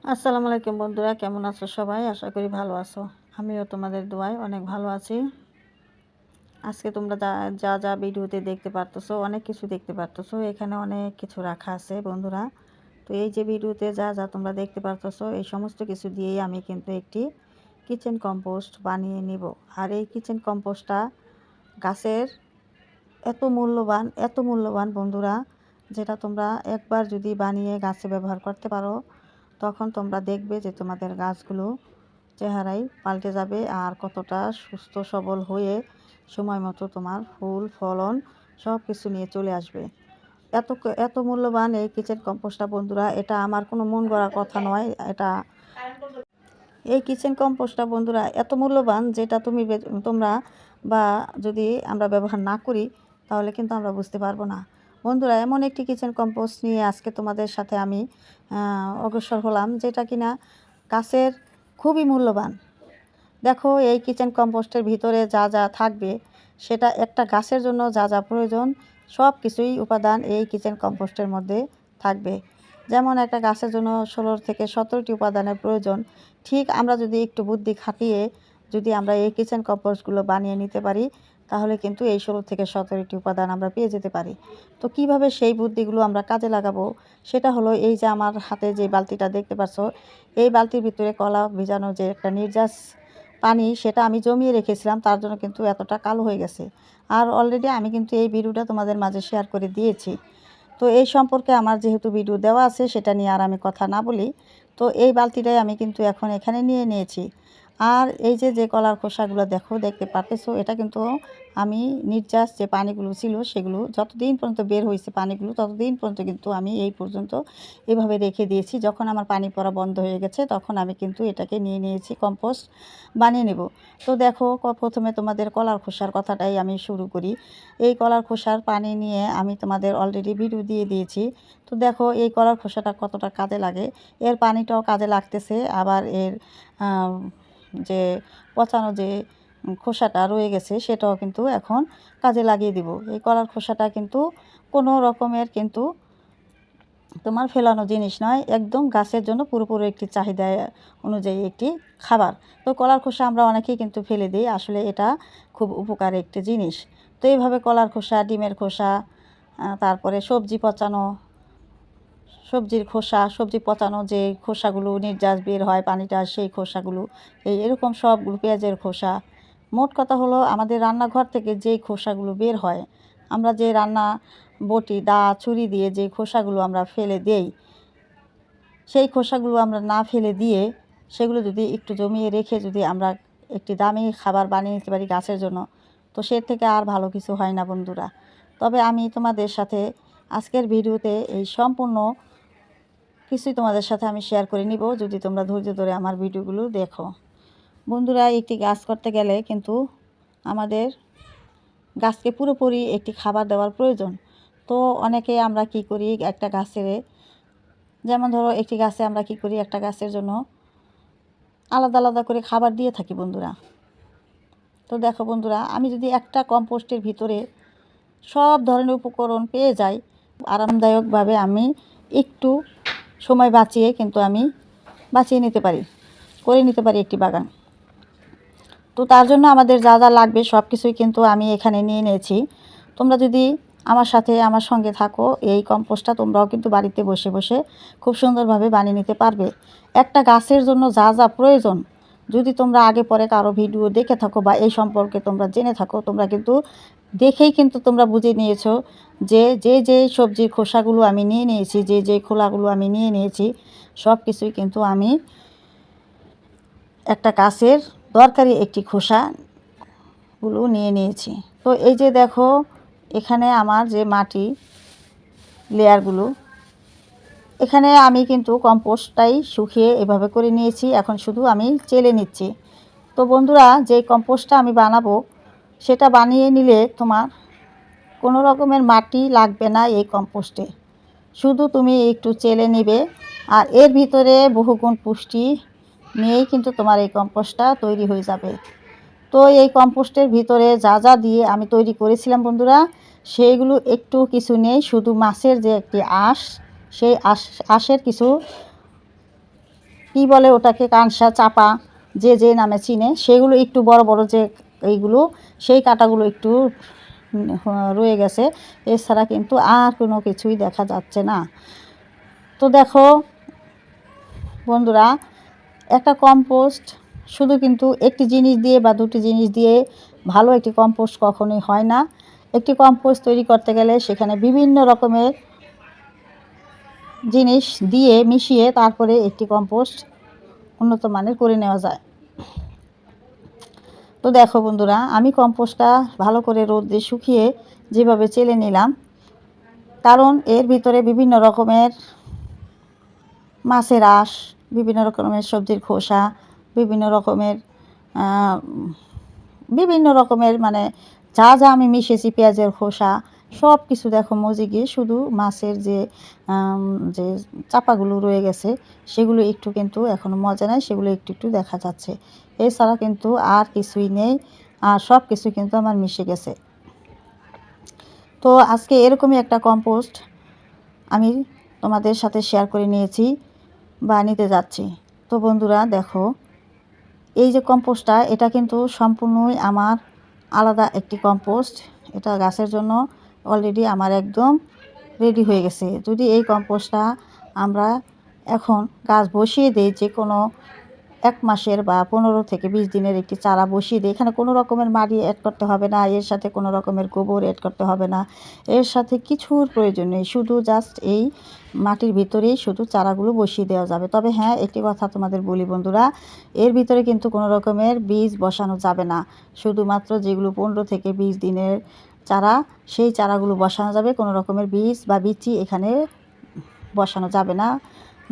আসসালামু আলাইকুম বন্ধুরা, কেমন আছো সবাই? আশা করি ভালো আছো। আমিও তোমাদের দোয়ায় অনেক ভালো আছি। আজকে তোমরা যা যা যা ভিডিওতে দেখতে পারতেছো, অনেক কিছু দেখতে পারতেছো। এখানে অনেক কিছু রাখা আছে বন্ধুরা। তো এই যে ভিডিওতে যা যা তোমরা দেখতে পারতেছো, এই সমস্ত কিছু দিয়েই আমি কিন্তু একটি কিচেন কম্পোস্ট বানিয়ে নিব। আর এই কিচেন কম্পোস্টটা গাছের এত মূল্যবান বন্ধুরা, যেটা তোমরা একবার যদি বানিয়ে গাছে ব্যবহার করতে পারো, তখন তোমরা দেখবে যে তোমাদের গাছগুলো চেহারাই পাল্টে যাবে আর কতটা সুস্থ সবল হয়ে সময় মতো তোমার ফুল ফলন সব কিছু নিয়ে চলে আসবে। এত এত মূল্যবান এই কিচেন কম্পোস্টটা বন্ধুরা, এটা আমার কোনো মন গড়া কথা নয়। এই কিচেন কম্পোস্টটা বন্ধুরা এত মূল্যবান, যেটা তোমরা বা যদি আমরা ব্যবহার না করি তাহলে কিন্তু আমরা বুঝতে পারবো না। বন্ধুরা, এমন একটি কিচেন কম্পোস্ট নিয়ে আজকে তোমাদের সাথে আমি অগ্রসর হলাম, যেটা কিনা গাছের খুবই মূল্যবান। দেখো, এই কিচেন কম্পোস্টের ভিতরে যা যা থাকবে, সেটা একটা গাছের জন্য যা যা প্রয়োজন সব কিছুই উপাদান এই কিচেন কম্পোস্টের মধ্যে থাকবে। যেমন একটা গাছের জন্য 16 থেকে 17টি উপাদানের প্রয়োজন, ঠিক আমরা যদি একটু বুদ্ধি খাটিয়ে যদি আমরা এই কিচেন কম্পোস্টগুলো বানিয়ে নিতে পারি, তাহলে কিন্তু এই 16 থেকে 17টি উপাদান আমরা পেয়ে যেতে পারি। তো কিভাবে সেই বুদ্ধিগুলো আমরা কাজে লাগাবো, সেটা হলো এই যে আমার হাতে যে বালতিটা দেখতে পাচ্ছ, এই বালতির ভিতরে কলা ভিজানো যে একটা নির্যাস পানি, সেটা আমি জমিয়ে রেখেছিলাম, তার জন্য কিন্তু এতটা কালো হয়ে গেছে। আর অলরেডি আমি কিন্তু এই ভিডিওটা তোমাদের মাঝে শেয়ার করে দিয়েছি। তো এই সম্পর্কে আমার যেহেতু ভিডিও দেওয়া আছে, সেটা নিয়ে আর আমি কথা না বলি। তো এই বালতিটাই আমি কিন্তু এখন এখানে নিয়ে নিয়েছি। আর এই যে কলার খোসাগুলো দেখতে পারতেছো, এটা কিন্তু আমি নির্যাস যে পানিগুলো ছিল সেগুলো যতদিন পর্যন্ত বের হয়েছে পানিগুলো, ততদিন পর্যন্ত কিন্তু আমি এই পর্যন্ত এভাবে রেখে দিয়েছি। যখন আমার পানি পড়া বন্ধ হয়ে গেছে, তখন আমি কিন্তু এটাকে নিয়ে নিয়েছি কম্পোস্ট বানিয়ে নেব। তো দেখো, প্রথমে তোমাদের কলার খোসার কথাটাই আমি শুরু করি। এই কলার খোসার পানি নিয়ে আমি তোমাদের অলরেডি ভিডিও দিয়ে দিয়েছি। তো দেখো, এই কলার খোসাটা কতটা কাজে লাগে, এর পানিটাও কাজে লাগতেছে, আবার এর যে পচানো যে খোসাটা রয়ে গেছে সেটাও কিন্তু এখন কাজে লাগিয়ে দিব। এই কলার খোসাটা কিন্তু কোনো রকমের কিন্তু তোমার ফেলানো জিনিস নয়, একদম গাছের জন্য পুরোপুরি একটি চাহিদা অনুযায়ী একটি খাবার। তো কলার খোসা আমরা অনেকেই কিন্তু ফেলে দিই, আসলে এটা খুব উপকারী একটি জিনিস। তো এইভাবে কলার খোসা, ডিমের খোসা, তারপরে সবজির খোসা, সবজি পচানো যে খোসাগুলো নির্যাস বের হয় পানিটা, সেই খোসাগুলো, এরকম সবগুলো, পেঁয়াজের খোসা, মোট কথা হলো আমাদের রান্নাঘর থেকে যেই খোসাগুলো বের হয়, আমরা যে রান্না বটি দা ছুরি দিয়ে যে খোসাগুলো আমরা ফেলে দেই, সেই খোসাগুলো আমরা না ফেলে দিয়ে সেগুলো যদি একটু জমিয়ে রেখে যদি আমরা একটি দামি খাবার বানিয়ে নিতে পারি গাছের জন্য, তো সে থেকে আর ভালো কিছু হয় না বন্ধুরা। তবে আমি তোমাদের সাথে আজকের ভিডিওতে এই সম্পূর্ণ কিছুই তোমাদের সাথে আমি শেয়ার করে নিব, যদি তোমরা ধৈর্য ধরে আমার ভিডিওগুলো দেখো। বন্ধুরা, একটি গাছ করতে গেলে কিন্তু আমাদের গাছকে পুরোপুরি একটি খাবার দেওয়ার প্রয়োজন। তো অনেকে আমরা কি করি, একটা গাছের, যেমন ধরো একটি গাছে আমরা কি করি, একটা গাছের জন্য আলাদা আলাদা করে খাবার দিয়ে থাকি বন্ধুরা। তো দেখো বন্ধুরা, আমি যদি একটা কম্পোস্টের ভিতরে সব ধরনের উপকরণ পেয়ে যাই, আরামদায়কভাবে আমি একটু সময় বাঁচিয়ে কিন্তু আমি বাঁচিয়ে নিতে পারি, করে নিতে পারি একটি বাগান। তো তার জন্য আমাদের যা যা লাগবে সব কিছুই কিন্তু আমি এখানে নিয়ে নিয়েছি। তোমরা যদি আমার সঙ্গে থাকো, এই কম্পোস্টটা তোমরাও কিন্তু বাড়িতে বসে বসে খুব সুন্দরভাবে বানিয়ে নিতে পারবে। একটা গাছের জন্য যা যা প্রয়োজন, যদি তোমরা আগে পরে কারো ভিডিও দেখে থাকো বা এই সম্পর্কে তোমরা জেনে থাকো, তোমরা কিন্তু দেখেই কিন্তু তোমরা বুঝে নিয়েছো যে সবজির খোসাগুলো আমি নিয়ে নিয়েছি, যে খোলাগুলো আমি নিয়ে নিয়েছি, সব কিছুই কিন্তু আমি একটা গাছের দরকারি একটি খোসাগুলো নিয়ে নিয়েছি। তো এই যে দেখো, এখানে আমার যে মাটি লেয়ারগুলো, এখানে আমি কিন্তু কম্পোস্টটাই শুকিয়ে এভাবে করে নিয়েছি, এখন শুধু আমি চেলে নিচ্ছি। তো বন্ধুরা, যে কম্পোস্টটা আমি বানাবো, সেটা বানিয়ে নিলে তোমার কোনো রকমের মাটি লাগবে না এই কম্পোস্টে, শুধু তুমি একটু চেলে নেবে, আর এর ভিতরে বহুগুণ পুষ্টি নিয়েই কিন্তু তোমার এই কম্পোস্টটা তৈরি হয়ে যাবে। তো এই কম্পোস্টের ভিতরে যা যা দিয়ে আমি তৈরি করেছিলাম বন্ধুরা, সেইগুলো একটু কিছু নেই, শুধু মাছের যে একটি আঁশ, সেই আঁশের কিছু কী বলে ওটাকে, কাঁনসা, চাপা, যে যে নামে চিনে, সেগুলো একটু বড় বড় যে এইগুলো, সেই কাঁটাগুলো একটু রয়ে গেছে। এছাড়া কিন্তু আর কোনো কিছুই দেখা যাচ্ছে না। তো দেখো বন্ধুরা, একটা কম্পোস্ট শুধু কিন্তু একটি জিনিস দিয়ে বা দুটি জিনিস দিয়ে ভালো একটি কম্পোস্ট কখনোই হয় না। একটি কম্পোস্ট তৈরি করতে গেলে সেখানে বিভিন্ন রকমের জিনিস দিয়ে মিশিয়ে তারপরে একটি কম্পোস্ট উন্নত মানের করে নেওয়া যায়। তো দেখো বন্ধুরা, আমি কম্পোস্টটা ভালো করে রোদে শুকিয়ে যেভাবে চেলে নিলাম, কারণ এর ভিতরে বিভিন্ন রকমের মাছের আঁশ, বিভিন্ন রকমের সবজির খোসা, বিভিন্ন রকমের মানে যা যা আমি মিশিয়েছি, পেঁয়াজের খোসা, সব কিছু দেখো মজে গিয়ে শুধু মাছের যে যে চাপাগুলো রয়ে গেছে সেগুলো একটু কিন্তু এখনও মজা নেই, সেগুলো একটু একটু দেখা যাচ্ছে। এছাড়া কিন্তু আর কিছুই নেই, আর সব কিছু কিন্তু আমার মিশে গেছে। তো আজকে এরকমই একটা কম্পোস্ট আমি তোমাদের সাথে শেয়ার করে নিয়েছি বা নিতে যাচ্ছি। তো বন্ধুরা দেখো, এই যে কম্পোস্টটা, এটা কিন্তু সম্পূর্ণই আমার আলাদা একটি কম্পোস্ট। এটা গাছের জন্য অলরেডি আমার একদম রেডি হয়ে গেছে। যদি এই কম্পোস্টটা আমরা এখন গাছ বসিয়ে দিই, যে কোনো 1 মাসের বা 15 থেকে 20 দিনের একটি চারা বসিয়ে দিই, এখানে কোনো রকমের মাটি অ্যাড করতে হবে না, এর সাথে কোনো রকমের গোবর অ্যাড করতে হবে না, এর সাথে কিছুর প্রয়োজন নেই, শুধু জাস্ট এই মাটির ভিতরেই শুধু চারাগুলো বসিয়ে দেওয়া যাবে। তবে হ্যাঁ, একটি কথা তোমাদের বলি বন্ধুরা, এর ভিতরে কিন্তু কোনো রকমের বীজ বসানো যাবে না। শুধুমাত্র যেগুলো 15 থেকে 20 দিনের চারা, সেই চারাগুলো বসানো যাবে। কোনো রকমের বীজ বা বিচি এখানে বসানো যাবে না,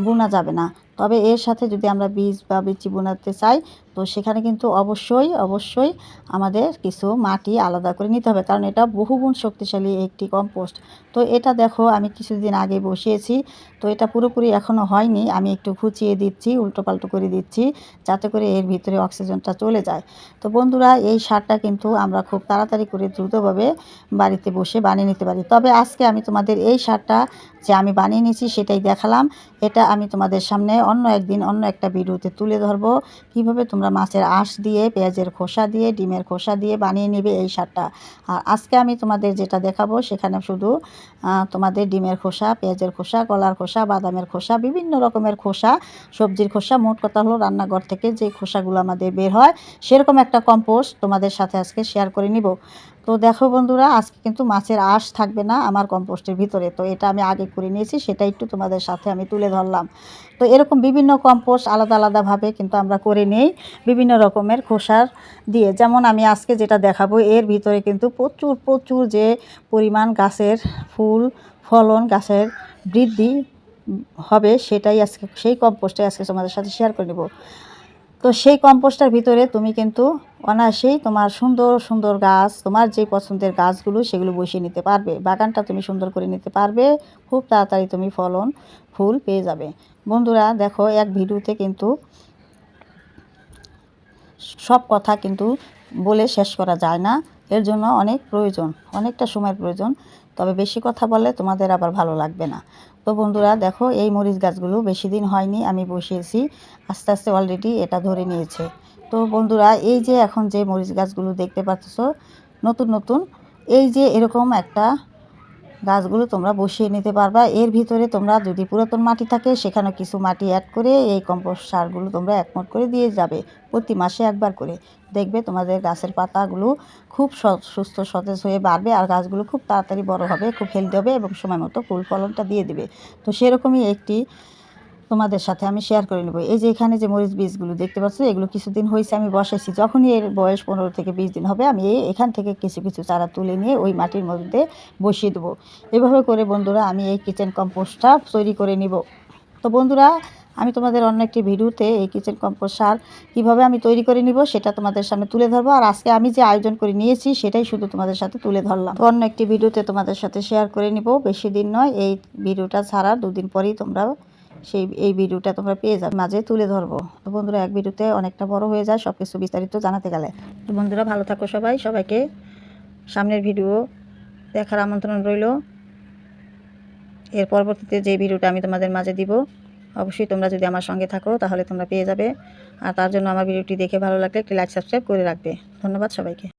বোনা যাবে না। তবে এর সাথে যদি আমরা বীজ বা বিচি বোনাতে চাই, তো সেখানে কিন্তু অবশ্যই আমাদের কিছু মাটি আলাদা করে নিতে হবে, কারণ এটা বহুগুণ শক্তিশালী একটি কম্পোস্ট। তো এটা দেখো আমি কিছুদিন আগে বসিয়েছি, তো এটা পুরোপুরি এখনও হয়নি, আমি একটু খুঁচিয়ে দিচ্ছি, উল্টোপাল্টো করে দিচ্ছি, যাতে করে এর ভিতরে অক্সিজেনটা চলে যায়। তো বন্ধুরা, এই সারটা কিন্তু আমরা খুব তাড়াতাড়ি করে দ্রুতভাবে বাড়িতে বসে বানিয়ে নিতে পারি। তবে আজকে আমি তোমাদের এই সারটা যে আমি বানিয়ে নিয়েছি সেটাই দেখালাম। এটা আমি তোমাদের সামনে অন্য একদিন অন্য একটা ভিডিওতে তুলে ধরবো, কীভাবে তোমরা মাছের আঁশ দিয়ে, পেঁয়াজের খোসা দিয়ে, ডিমের খোসা দিয়ে বানিয়ে নেবে এই সারটা। আর আজকে আমি তোমাদের যেটা দেখাবো সেখানে শুধু তোমাদের ডিমের খোসা, পেঁয়াজের খোসা, কলার খোসা, বাদামের খোসা, বিভিন্ন রকমের খোসা, সবজির খোসা, মোট কথা হলো রান্নাঘর থেকে যে খোসাগুলো আমাদের বের হয়, সেরকম একটা কম্পোস্ট তোমাদের সাথে আজকে শেয়ার করে নিব। তো দেখো বন্ধুরা, আজকে কিন্তু মাছের আঁশ থাকবে না আমার কম্পোস্টের ভিতরে, তো এটা আমি আগে করে নিয়েছি, সেটা একটু তোমাদের সাথে আমি তুলে ধরলাম। তো এরকম বিভিন্ন কম্পোস্ট আলাদাভাবে কিন্তু আমরা করে নেই বিভিন্ন রকমের খোসার দিয়ে। যেমন আমি আজকে যেটা দেখাবো, এর ভিতরে কিন্তু প্রচুর যে পরিমাণ গাছের ফুল ফলন, গাছের বৃদ্ধি হবে, সেটাই আজকে, সেই কম্পোস্টটাই আজকে তোমাদের সাথে শেয়ার করে নেব। তো সেই কম্পোস্টের ভিতরে তুমি কিন্তু অনায়াসেই তোমার সুন্দর গাছ, তোমার যে পছন্দের গাছগুলো সেগুলো বসিয়ে নিতে পারবে, বাগানটা তুমি সুন্দর করে নিতে পারবে, খুব তাড়াতাড়ি তুমি ফুল পেয়ে যাবে। বন্ধুরা দেখো, এক ভিডিওতে কিন্তু সব কথা কিন্তু বলে শেষ করা যায় না, এর জন্য অনেকটা সময়ের প্রয়োজন। তবে বেশি কথা বললে তোমাদের আবার ভালো লাগবে না। তো বন্ধুরা দেখো, এই মরিচ গাছগুলো বেশি দিন হয়নি আমি বসিয়েছি, আস্তে আস্তে অলরেডি এটা ধরে নিয়েছে। তো বন্ধুরা, এই যে এখন যে মরিচ গাছগুলো দেখতে পাচ্ছ নতুন, এই যে এরকম একটা গাছগুলো তোমরা বসিয়ে নিতে পারবা। এর ভিতরে তোমরা যদি পুরাতন মাটি থাকে, সেখানে কিছু মাটি অ্যাড করে এই কম্পোস্ট সারগুলো তোমরা একমট করে দিয়ে যাবে প্রতি মাসে একবার করে। দেখবে তোমাদের গাছের পাতাগুলো খুব সুস্থ সতেজ হয়ে বাড়বে, আর গাছগুলো খুব তাড়াতাড়ি বড় হবে, খুব হেলদি হবে এবং সময় মতো ফুল ফলনটা দিয়ে দেবে। তো সেরকমই একটি তোমাদের সাথে আমি শেয়ার করে নেব। এই যে এখানে যে মরিচ বীজগুলো দেখতে পাচ্ছ, এগুলো কিছুদিন হয়েছে আমি বসাইছি, যখনই এর বয়স 15 থেকে 20 দিন হবে, আমি এখান থেকে কিছু চারা তুলে নিয়ে ওই মাটির মধ্যে বসিয়ে দেবো। এভাবে করে বন্ধুরা আমি এই কিচেন কম্পোস্টটা তৈরি করে নিব। তো বন্ধুরা, আমি তোমাদের অন্য একটি ভিডিওতে এই কিচেন কম্পোস্ট সার কীভাবে আমি তৈরি করে নিব সেটা তোমাদের সামনে তুলে ধরবো, আর আজকে আমি যে আয়োজন করে নিয়েছি সেটাই শুধু তোমাদের সাথে তুলে ধরলাম। তো অন্য একটি ভিডিওতে তোমাদের সাথে শেয়ার করে নিব, বেশি দিন নয়, এই ভিডিওটা ছাড়ার 2 দিন পরেই তোমরা এই ভিডিওটা তোমরা পেয়ে যাবে, মাঝে তুলে ধরবো। তো বন্ধুরা, এক ভিডিওতে অনেকটা বড় হয়ে যায় সব কিছু বিস্তারিত জানাতে গেলে। তো বন্ধুরা, ভালো থাকো সবাইকে সামনের ভিডিও দেখার আমন্ত্রণ রইল। এর পরবর্তীতে যে ভিডিওটা আমি তোমাদের মাঝে দিব অবশ্যই তোমরা যদি আমার সঙ্গে থাকো তাহলে তোমরা পেয়ে যাবে। আর তার জন্য আমার ভিডিওটি দেখে ভালো লাগলে একটি লাইক সাবস্ক্রাইব করে রাখবে। ধন্যবাদ সবাইকে।